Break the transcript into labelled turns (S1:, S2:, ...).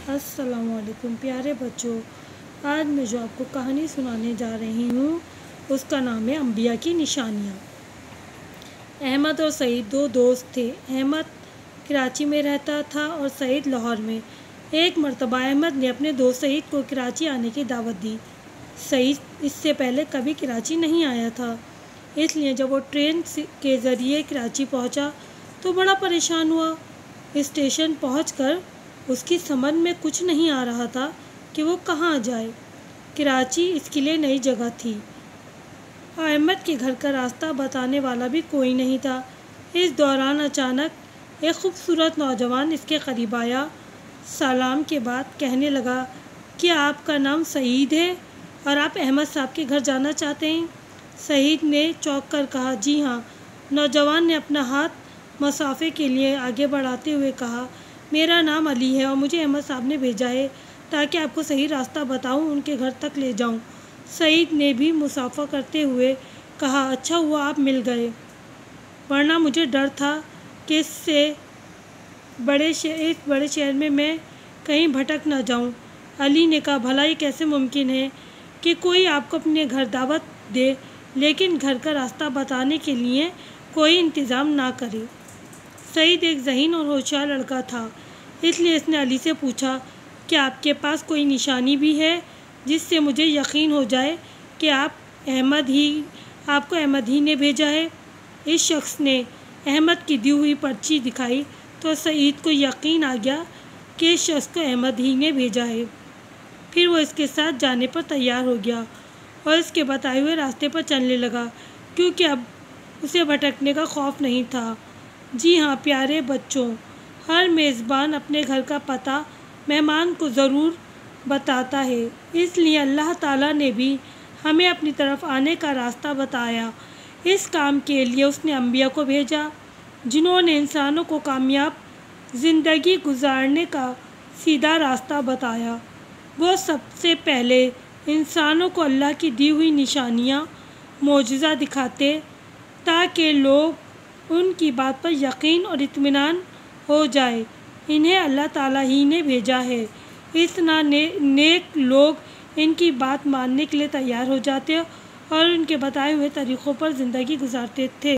S1: السلام علیکم پیارے بچوں، آج میں جو آپ کو کہانی سنانے جا رہی ہوں اس کا نام ہے انبیاء کی نشانیاں۔ احمد اور سعید دو دوست تھے۔ احمد کراچی میں رہتا تھا اور سعید لاہور میں۔ ایک مرتبہ احمد نے اپنے دوست سعید کو کراچی آنے کی دعوت دی۔ سعید اس سے پہلے کبھی کراچی نہیں آیا تھا، اس لیے جب وہ ٹرین کے ذریعے کراچی پہنچا تو بڑا پریشان ہوا۔ اسٹیشن پہنچ کر اس کی سمجھ میں کچھ نہیں آ رہا تھا کہ وہ کہاں جائے۔ کراچی اس کے لیے نئی جگہ تھی۔ احمد کے گھر کا راستہ بتانے والا بھی کوئی نہیں تھا۔ اس دوران اچانک ایک خوبصورت نوجوان اس کے قریب آیا۔ سلام کے بعد کہنے لگا، کیا آپ کا نام سعید ہے اور آپ احمد صاحب کے گھر جانا چاہتے ہیں؟ سعید نے چونک کر کہا، جی ہاں۔ نوجوان نے اپنا ہاتھ مسافے کے لیے آگے بڑھاتے ہوئے کہا، میرا نام علی ہے اور مجھے احمد صاحب نے بھیجا ہے تاکہ آپ کو صحیح راستہ بتاؤں، ان کے گھر تک لے جاؤں۔ سعید نے بھی مصافحہ کرتے ہوئے کہا، اچھا ہوا آپ مل گئے، ورنہ مجھے ڈر تھا کہ اس بڑے شہر میں کہیں بھٹک نہ جاؤں۔ علی نے کہا، بھلا یہ کیسے ممکن ہے کہ کوئی آپ کو اپنے گھر دعوت دے لیکن گھر کا راستہ بتانے کے لیے کوئی انتظام نہ کرے؟ سعید ایک ذہین اور ہوشیار لڑکا تھا، اس لیے اس نے علی سے پوچھا، کیا آپ کے پاس کوئی نشانی بھی ہے جس سے مجھے یقین ہو جائے کہ آپ کو احمد ہی نے بھیجا ہے؟ اس شخص نے احمد کی دی ہوئی پرچی دکھائی تو سعید کو یقین آ گیا کہ اس شخص کو احمد ہی نے بھیجا ہے۔ پھر وہ اس کے ساتھ جانے پر تیار ہو گیا اور اس کے بتائے ہوئے راستے پر چلنے لگا، کیونکہ اب اسے بھٹکنے کا خوف نہیں تھا۔ جی ہاں پیارے بچوں، ہر میزبان اپنے گھر کا پتہ مہمان کو ضرور بتاتا ہے، اس لیے اللہ تعالیٰ نے بھی ہمیں اپنی طرف آنے کا راستہ بتایا۔ اس کام کے لیے اس نے انبیاء کو بھیجا، جنہوں نے انسانوں کو کامیاب زندگی گزارنے کا سیدھا راستہ بتایا۔ وہ سب سے پہلے انسانوں کو اللہ کی دی ہوئی نشانیاں، معجزہ دکھاتے تاکہ لوگ ان کی بات پر یقین اور اطمینان ہو جائے۔ انہیں اللہ تعالیٰ ہی نے بھیجا ہے۔ اتنا نیک لوگ ان کی بات ماننے کے لیے تیار ہو جاتے اور ان کے بتائے ہوئے طریقوں پر زندگی گزارتے تھے۔